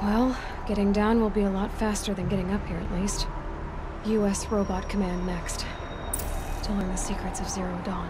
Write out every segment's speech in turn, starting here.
Well, getting down will be a lot faster than getting up here, at least. U.S. Robot Command next. To learn the secrets of Zero Dawn.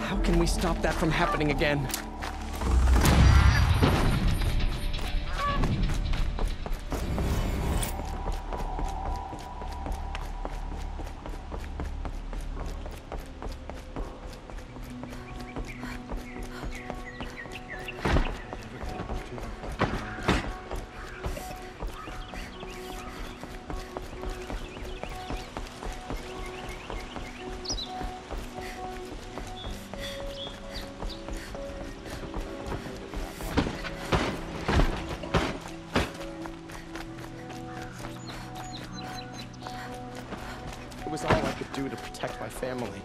How can we stop that from happening again? It was all I could do to protect my family.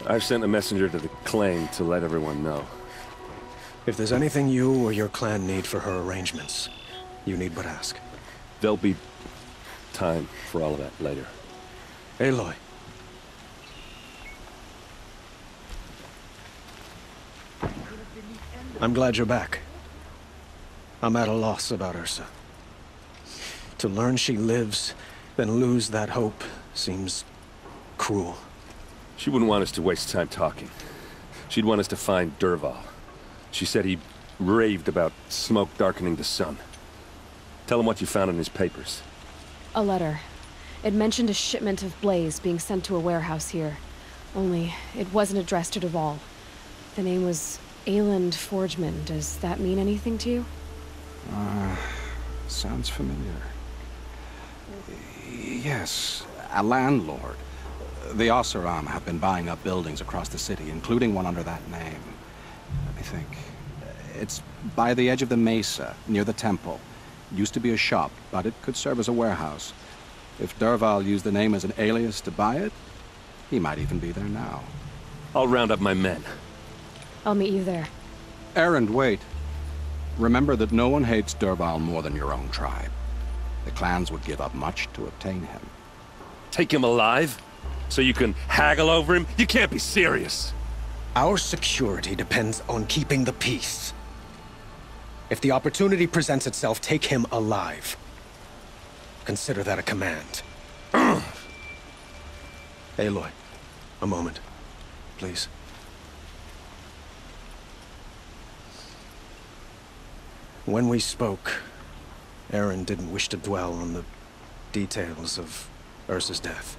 I've sent a messenger to the claim to let everyone know. If there's anything you or your clan need for her arrangements, you need but ask. There'll be time for all of that later. Aloy. I'm glad you're back. I'm at a loss about Ursa. To learn she lives, then lose that hope, seems cruel. She wouldn't want us to waste time talking. She'd want us to find Dervahl. She said he raved about smoke darkening the sun. Tell him what you found in his papers. A letter. It mentioned a shipment of blaze being sent to a warehouse here. Only, it wasn't addressed to Dervahl. The name was Ayland Forgeman. Does that mean anything to you? Sounds familiar. Yes, a landlord. The Oseram have been buying up buildings across the city, including one under that name. Let me think. It's by the edge of the mesa, near the temple. Used to be a shop, but it could serve as a warehouse. If Dervahl used the name as an alias to buy it, he might even be there now. I'll round up my men. I'll meet you there. Erend, wait. Remember that no one hates Dervahl more than your own tribe. The clans would give up much to obtain him. Take him alive? So you can haggle over him? You can't be serious. Our security depends on keeping the peace. If the opportunity presents itself, take him alive. Consider that a command. Aloy, a moment, please. When we spoke, Aaron didn't wish to dwell on the details of Ursa's death.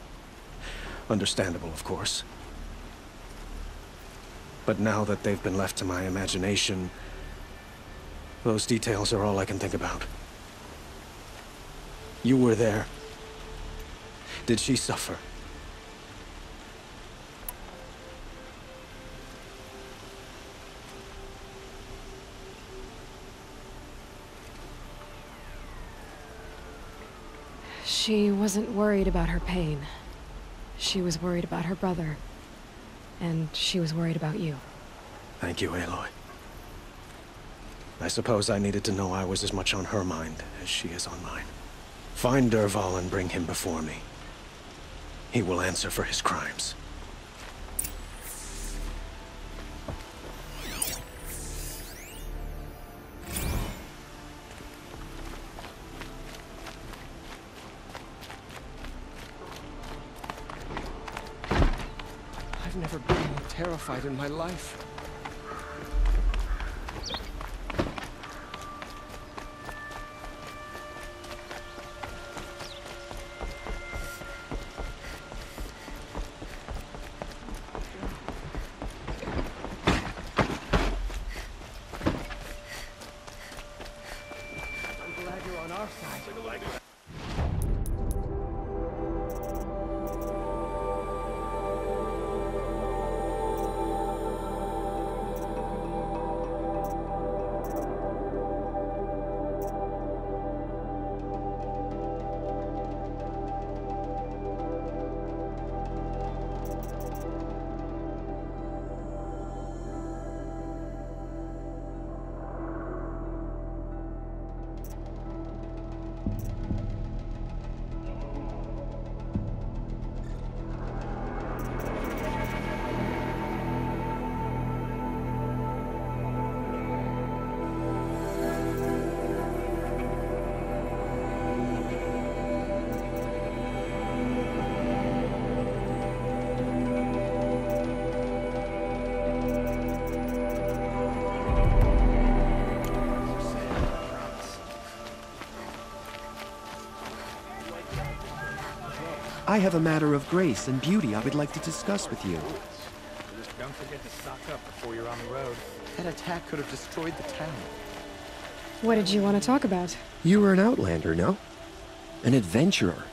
Understandable, of course. But now that they've been left to my imagination, those details are all I can think about. You were there. Did she suffer? She wasn't worried about her pain. She was worried about her brother. And she was worried about you. Thank you, Aloy. I suppose I needed to know I was as much on her mind as she is on mine. Find Dervahl and bring him before me. He will answer for his crimes. I've never been more terrified in my life. I'm glad you're on our side. I have a matter of grace and beauty I would like to discuss with you. Just don't forget to stock up before you're on the road. That attack could have destroyed the town. What did you want to talk about? You were an outlander, no? An adventurer.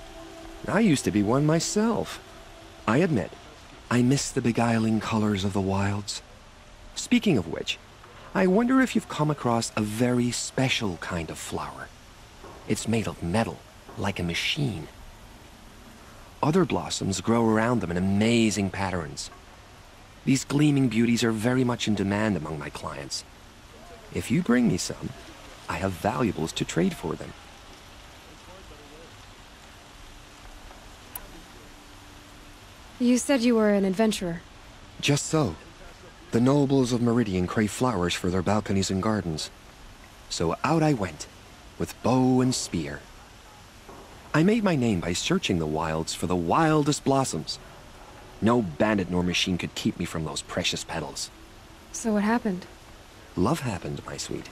I used to be one myself. I admit, I miss the beguiling colors of the wilds. Speaking of which, I wonder if you've come across a very special kind of flower. It's made of metal, like a machine. Other blossoms grow around them in amazing patterns. These gleaming beauties are very much in demand among my clients. If you bring me some, I have valuables to trade for them. You said you were an adventurer. Just so. The nobles of Meridian crave flowers for their balconies and gardens. So out I went, with bow and spear. I made my name by searching the wilds for the wildest blossoms. No bandit nor machine could keep me from those precious petals. So what happened? Love happened, my sweet.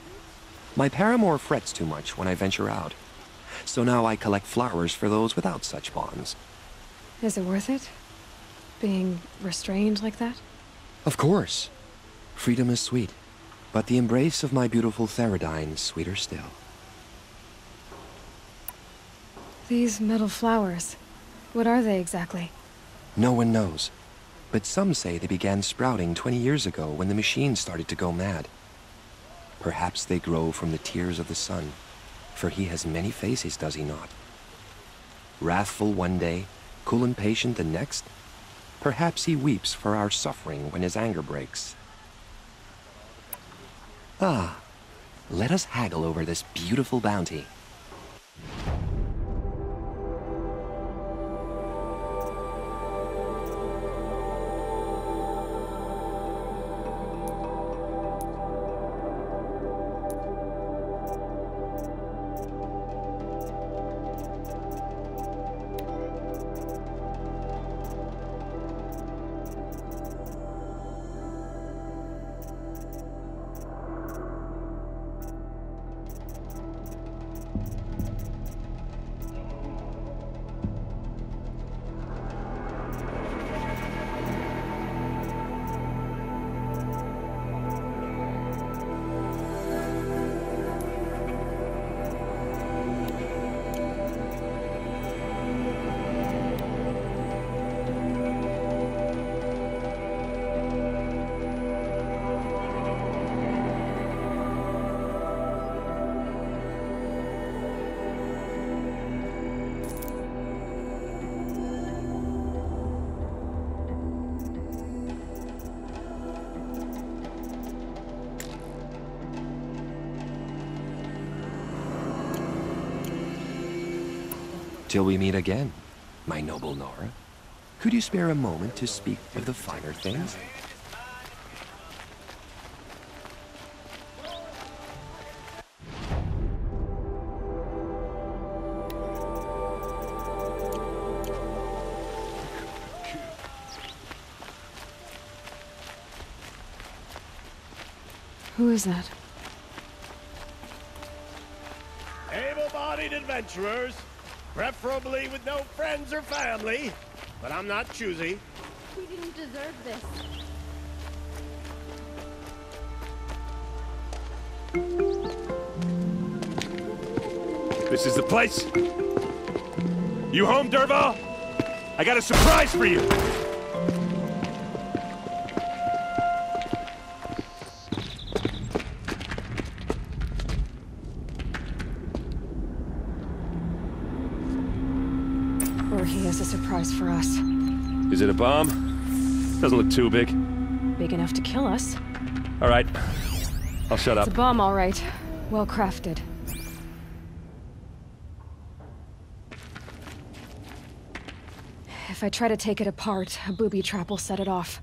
My paramour frets too much when I venture out. So now I collect flowers for those without such bonds. Is it worth it? Being restrained like that? Of course. Freedom is sweet, but the embrace of my beautiful Theridine is sweeter still. These metal flowers, what are they exactly? No one knows, but some say they began sprouting 20 years ago when the machines started to go mad. Perhaps they grow from the tears of the sun, for he has many faces, does he not? Wrathful one day, cool and patient the next. Perhaps he weeps for our suffering when his anger breaks. Ah, Let us haggle over this beautiful bounty. Till we meet again, my noble Nora. Could you spare a moment to speak of the finer things? Who is that? Able-bodied adventurers, preferably with no friends or family, but I'm not choosy. We didn't deserve this. This is the place? You home, Dervahl? I got a surprise for you! Or he has a surprise for us. Is it a bomb? Doesn't look too big. Big enough to kill us. All right. I'll shut up. It's a bomb, all right. Well crafted. If I try to take it apart, a booby trap will set it off.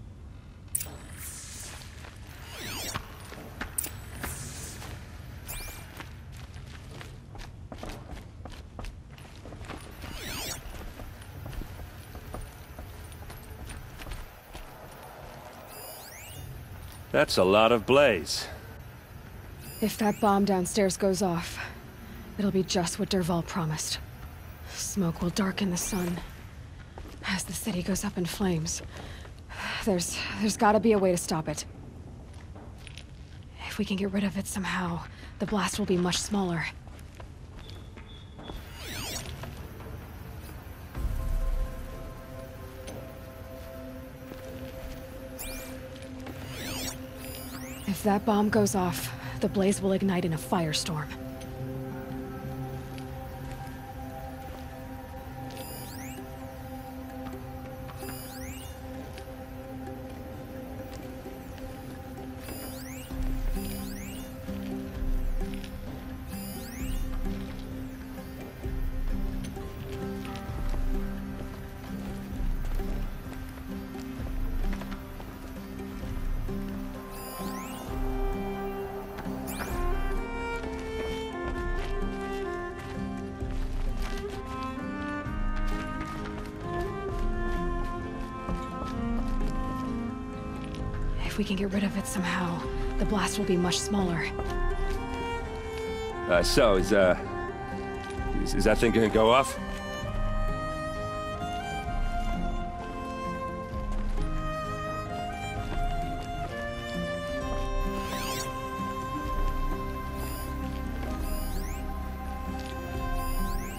That's a lot of blaze. If that bomb downstairs goes off, it'll be just what Dervahl promised. Smoke will darken the sun as the city goes up in flames. There's gotta be a way to stop it. If we can get rid of it somehow, the blast will be much smaller. If that bomb goes off, the blaze will ignite in a firestorm. If we can get rid of it somehow, the blast will be much smaller. So, is that thing gonna go off?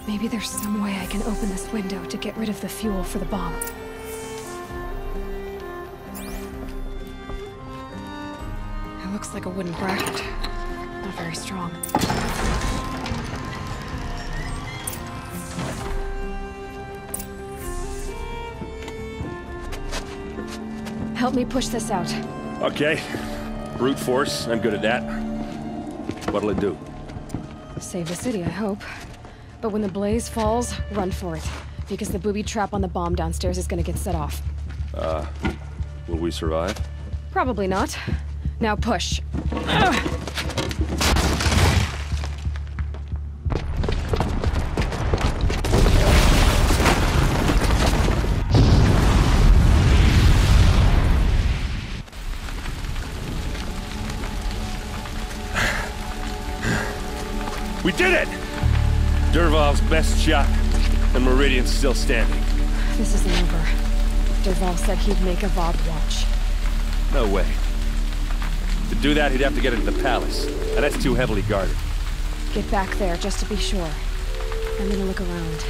Maybe there's some way I can open this window to get rid of the fuel for the bomb. It looks like a wooden bracket. Not very strong. Help me push this out. Okay. Brute force, I'm good at that. What'll it do? Save the city, I hope. But when the blaze falls, run for it. Because the booby trap on the bomb downstairs is gonna get set off. Will we survive? Probably not. Now push. We did it! Dervahl's best shot, and Meridian's still standing. This isn't over. Dervahl said he'd make a VOD watch. No way. To do that, he'd have to get into the palace, and that's too heavily guarded. Get back there, just to be sure. I'm gonna look around.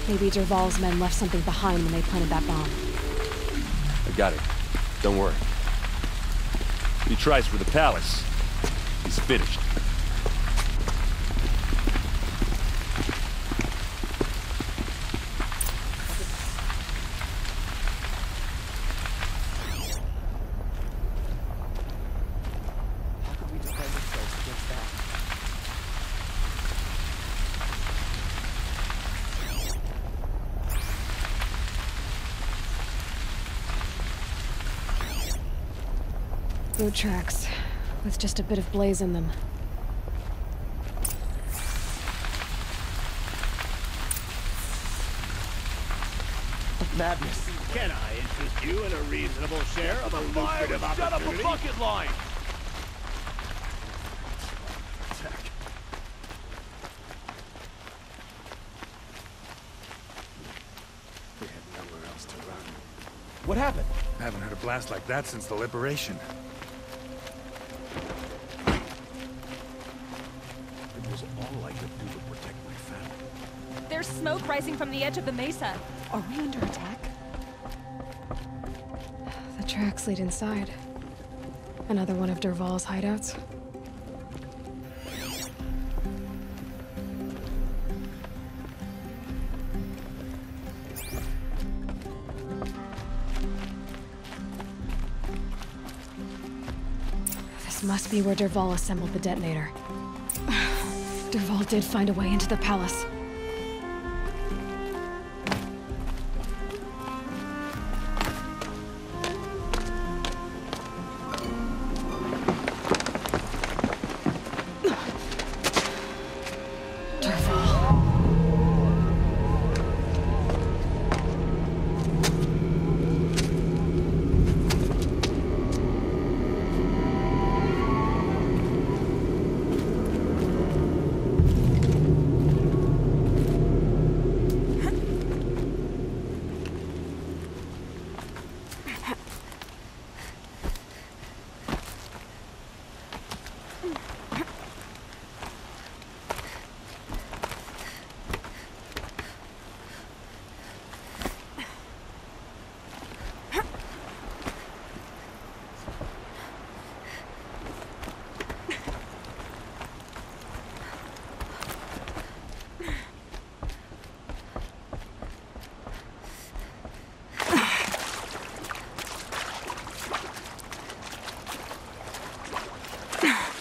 Maybe Dervahl's men left something behind when they planted that bomb. I got it. Don't worry. If he tries for the palace, he's finished. Boot tracks, with just a bit of blaze in them. Madness. Can I interest you in a reasonable share of a lucrative opportunity? Set up a bucket line! We had nowhere else to run. What happened? I haven't heard a blast like that since the liberation. It was all I could do to protect my family. There's smoke rising from the edge of the mesa. Are we under attack? The tracks lead inside. Another one of Dervahl's hideouts. This must be where Dervahl assembled the detonator. Dervahl did find a way into the palace.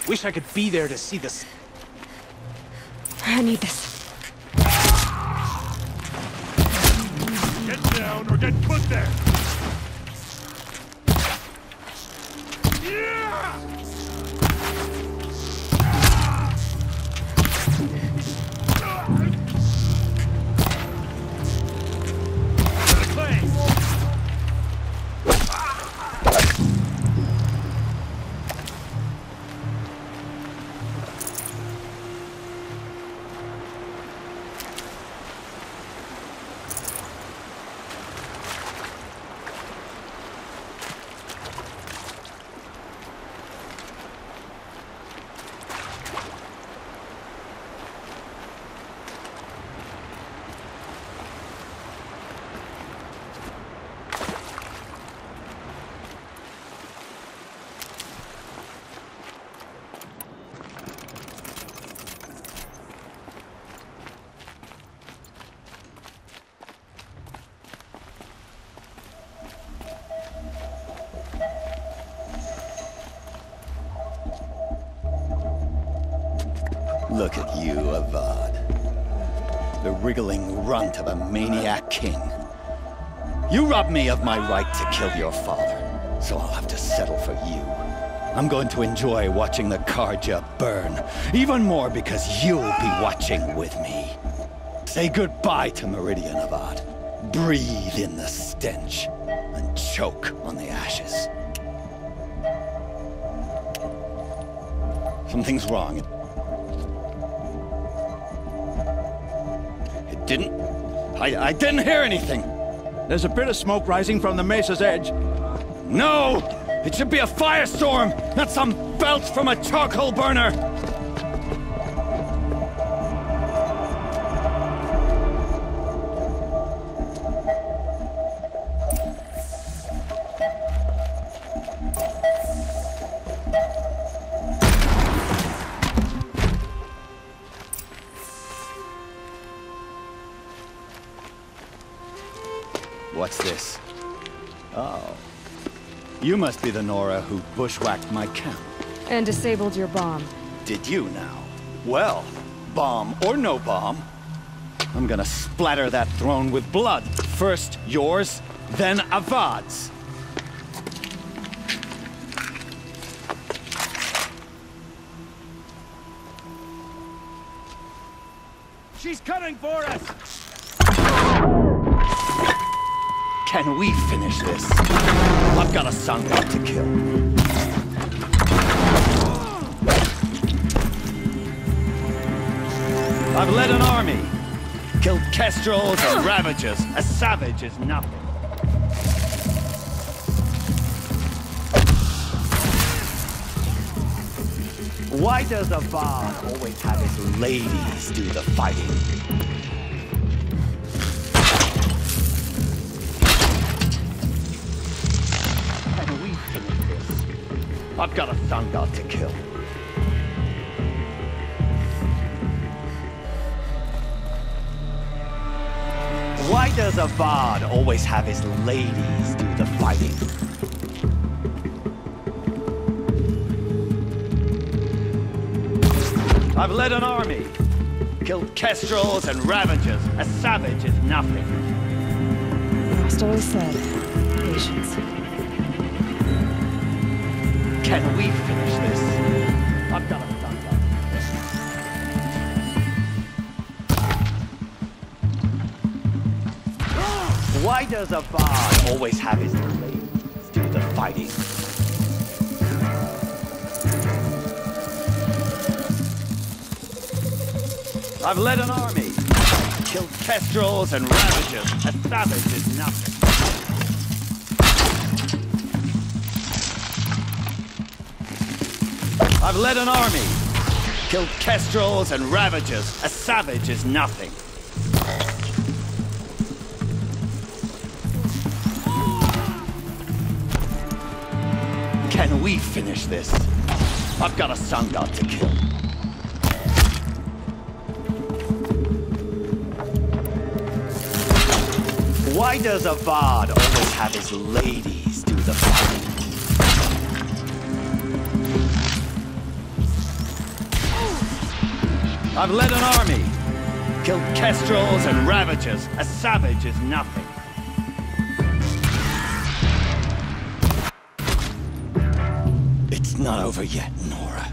Wish I could be there to see this. I need this. Get down or get put there! Look at you, Avad. The wriggling runt of a maniac king. You robbed me of my right to kill your father, so I'll have to settle for you. I'm going to enjoy watching the Karja burn, even more because you'll be watching with me. Say goodbye to Meridian, Avad. Breathe in the stench, and choke on the ashes. Something's wrong. It didn't... I didn't hear anything. There's a bit of smoke rising from the mesa's edge. No! It should be a firestorm, not some belch from a charcoal burner! What's this? Oh. You must be the Nora who bushwhacked my camp. And disabled your bomb. Did you now? Well, bomb or no bomb, I'm gonna splatter that throne with blood. First yours, then Avad's. She's coming for us! Can we finish this? I've got a sun god to kill. I've led an army. Killed kestrels and ravagers. A savage is nothing. Why does Avad always have his ladies do the fighting? I've got a sun god to kill. Why does Avad always have his ladies do the fighting? I've led an army. Killed kestrels and ravagers. A savage is nothing. Frost always said, patience. Can we finish this? I've got a sun god. Why does Avad always have his ladies do the fighting? I've led an army. Killed kestrels and ravagers. A savage is nothing. I've led an army. Killed kestrels and ravagers. A savage is nothing. Can we finish this? I've got a sun god to kill. Why does Avad always have his ladies do the fighting? I've led an army. Killed kestrels and ravagers. A savage is nothing. It's not over yet, Nora.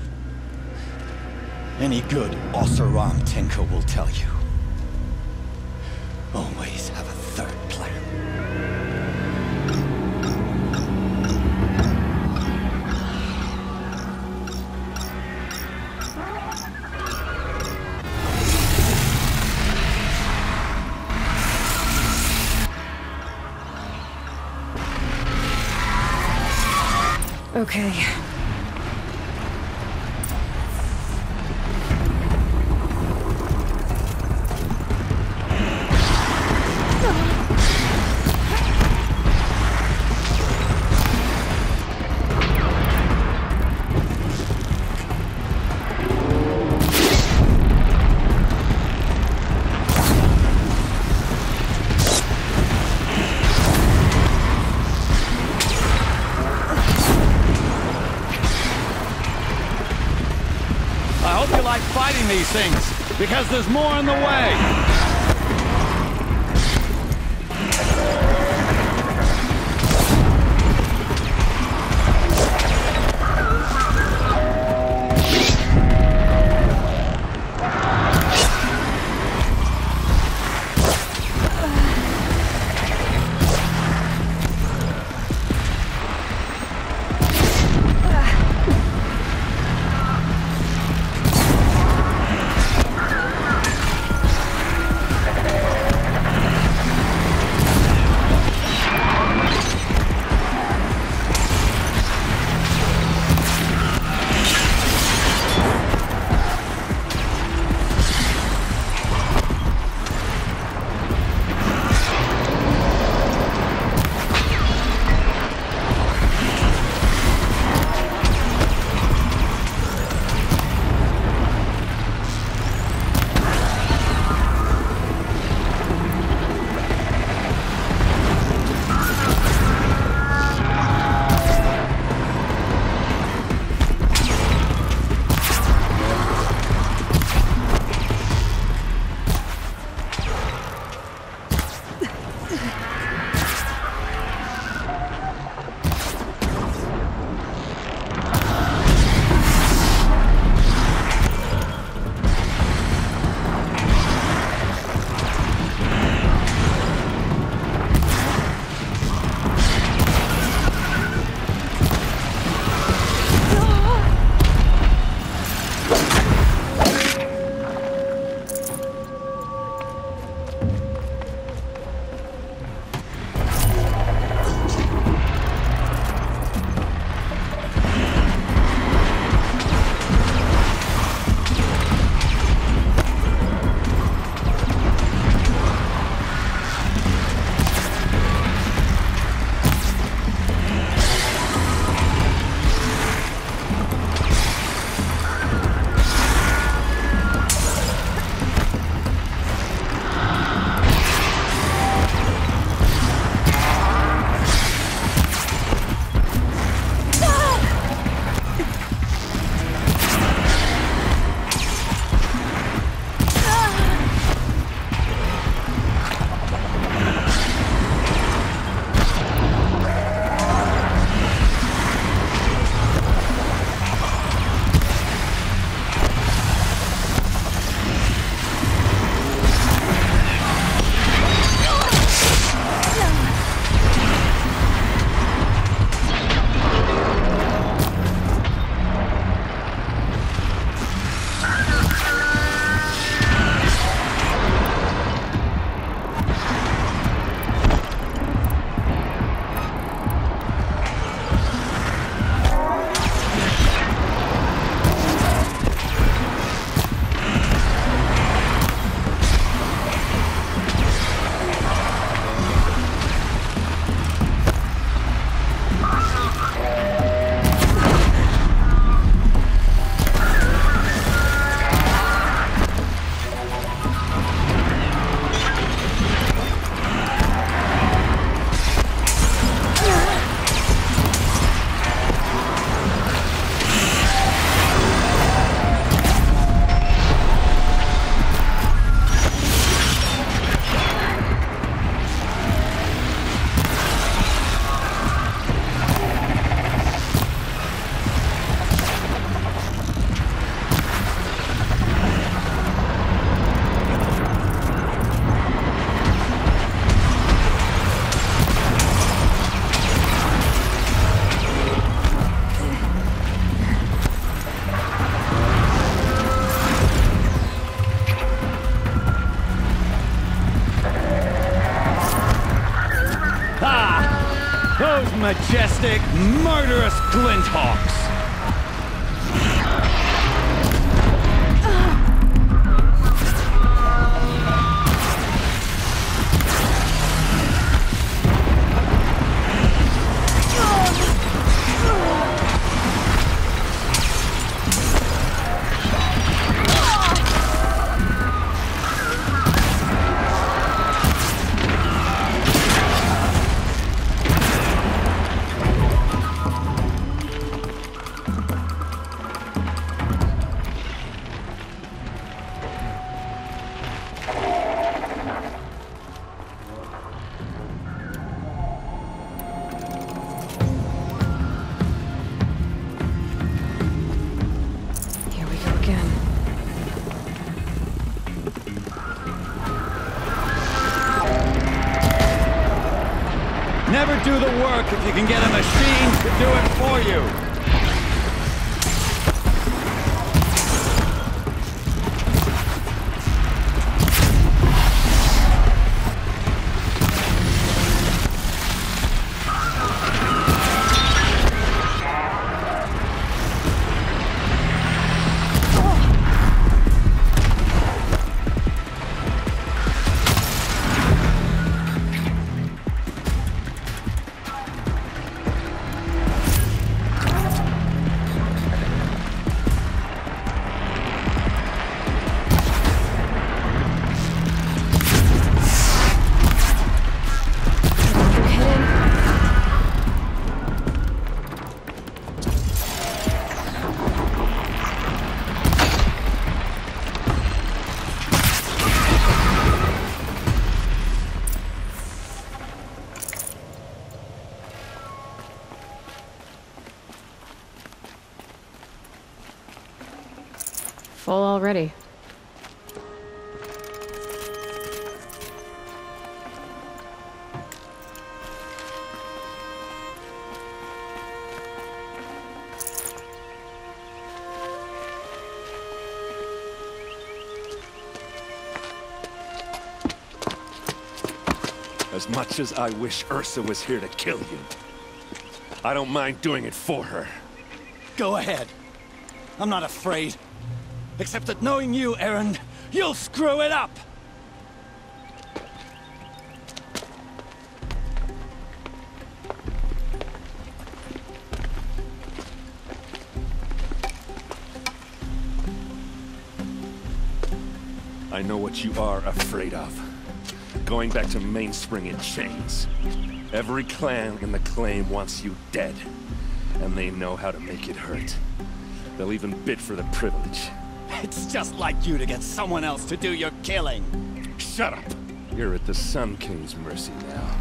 Any good Oseram tinker will tell you. Always have a third plan. Okay. hope you like fighting these things, because there's more in the way. Those majestic, murderous glinthawks! do the work if you can get a machine to do it for you. Full already. As much as I wish Ursa was here to kill you, I don't mind doing it for her. Go ahead. I'm not afraid. Except that knowing you, Erend, you'll screw it up! I know what you are afraid of. Going back to Mainspring in chains. Every clan in the claim wants you dead. And they know how to make it hurt. They'll even bid for the privilege. It's just like you to get someone else to do your killing. Shut up! You're at the Sun King's mercy now.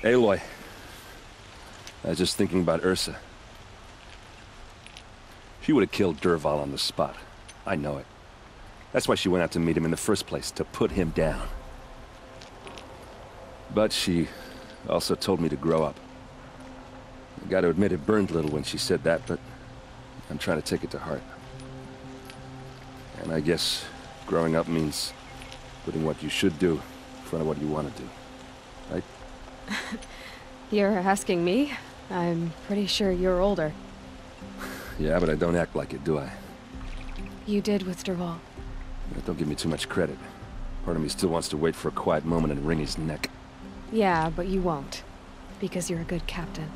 Aloy, I was just thinking about Ursa. She would have killed Dervahl on the spot. I know it. That's why she went out to meet him in the first place, to put him down. But she also told me to grow up. I gotta admit it burned a little when she said that, but I'm trying to take it to heart. And I guess growing up means putting what you should do in front of what you want to do. Right? You're asking me? I'm pretty sure you're older. Yeah, but I don't act like it, do I? You did with Dervahl. Don't give me too much credit. Part of me still wants to wait for a quiet moment and wring his neck. Yeah, but you won't. Because you're a good captain.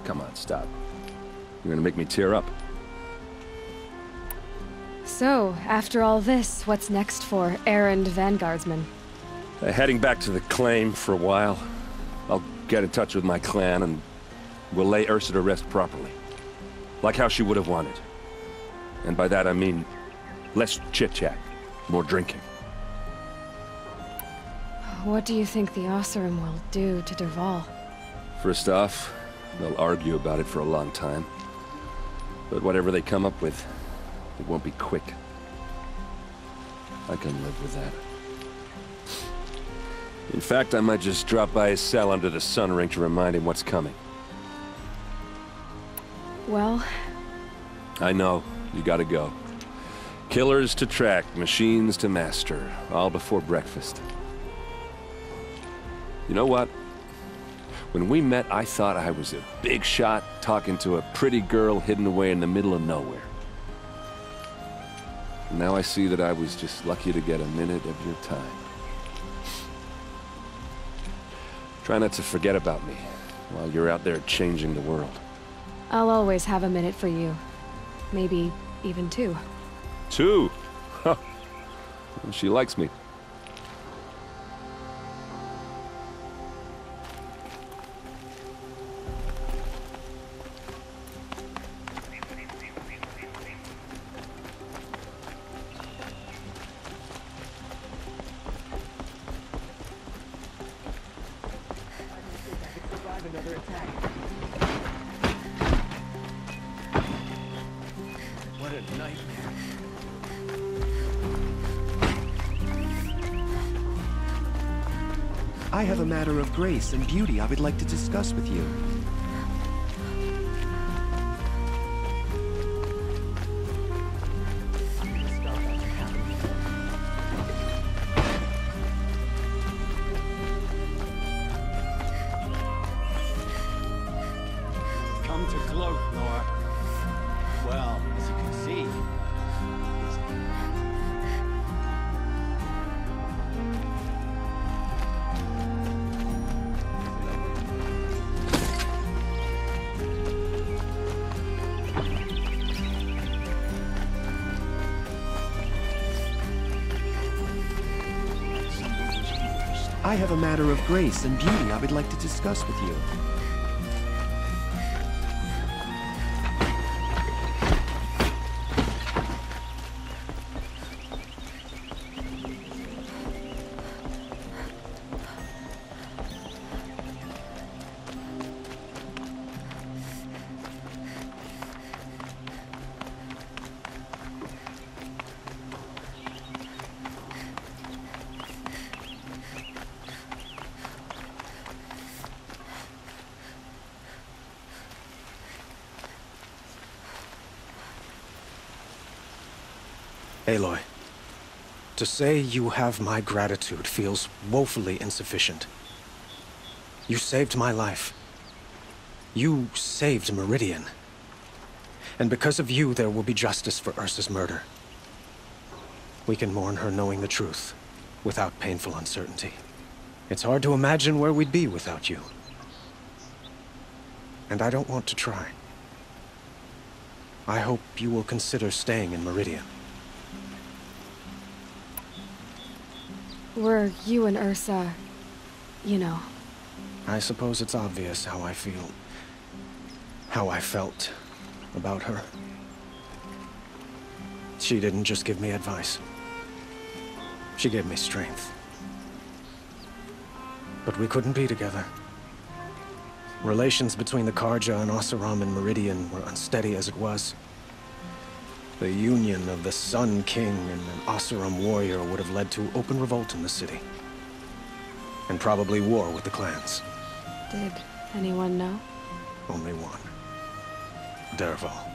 Come on, stop. You're gonna make me tear up. So, after all this, what's next for Erend Vanguardsman? Heading back to the claim for a while. I'll get in touch with my clan and we'll lay Ursa to rest properly. Like how she would have wanted. And by that I mean less chit-chat, more drinking. What do you think the Oseram will do to Dervahl? First off, they'll argue about it for a long time. But whatever they come up with, it won't be quick. I can live with that. In fact, I might just drop by his cell under the sun ring to remind him what's coming. Well... I know. You gotta go. Killers to track, machines to master. All before breakfast. You know what? When we met, I thought I was a big shot talking to a pretty girl hidden away in the middle of nowhere. And now I see that I was just lucky to get a minute of your time. Try not to forget about me while you're out there changing the world. I'll always have a minute for you. Maybe even two. Two? Huh. She likes me. Another attack. What a nightmare. I have a matter of grace and beauty I would like to discuss with you. Come to gloat, Nora. Well, as you can see, I have a matter of grace and beauty I would like to discuss with you. Aloy, to say you have my gratitude feels woefully insufficient. You saved my life. You saved Meridian. And because of you, there will be justice for Ursa's murder. We can mourn her knowing the truth, without painful uncertainty. It's hard to imagine where we'd be without you. And I don't want to try. I hope you will consider staying in Meridian. Were you and Ursa, you know? I suppose it's obvious how I feel. How I felt about her. She didn't just give me advice. She gave me strength. But we couldn't be together. Relations between the Karja and Oseram and Meridian were unsteady as it was. The union of the Sun King and an Oseram warrior would have led to open revolt in the city. And probably war with the clans. Did anyone know? Only one. Dervahl.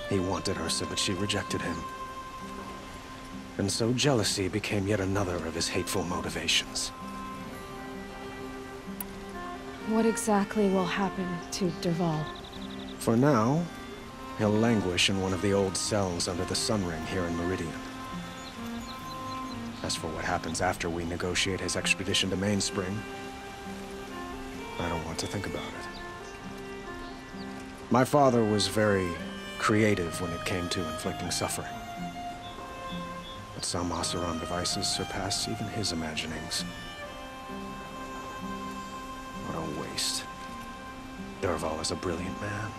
He wanted Ursa, but she rejected him. And so jealousy became yet another of his hateful motivations. What exactly will happen to Dervahl? For now, he'll languish in one of the old cells under the Sun Ring here in Meridian. As for what happens after we negotiate his extradition to Mainspring, I don't want to think about it. My father was very creative when it came to inflicting suffering. But some Oseram devices surpass even his imaginings. What a waste. Dervahl is a brilliant man.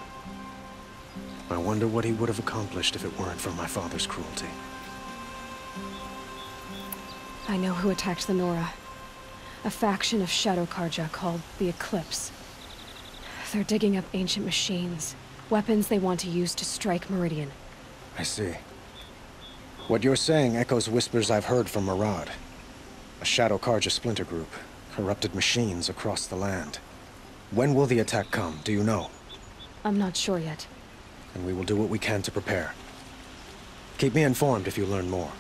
I wonder what he would have accomplished if it weren't for my father's cruelty. I know who attacked the Nora. A faction of Shadow Karja called the Eclipse. They're digging up ancient machines, weapons they want to use to strike Meridian. I see. What you're saying echoes whispers I've heard from Murad. A Shadow Karja splinter group, corrupted machines across the land. When will the attack come, do you know? I'm not sure yet. And we will do what we can to prepare. Keep me informed if you learn more.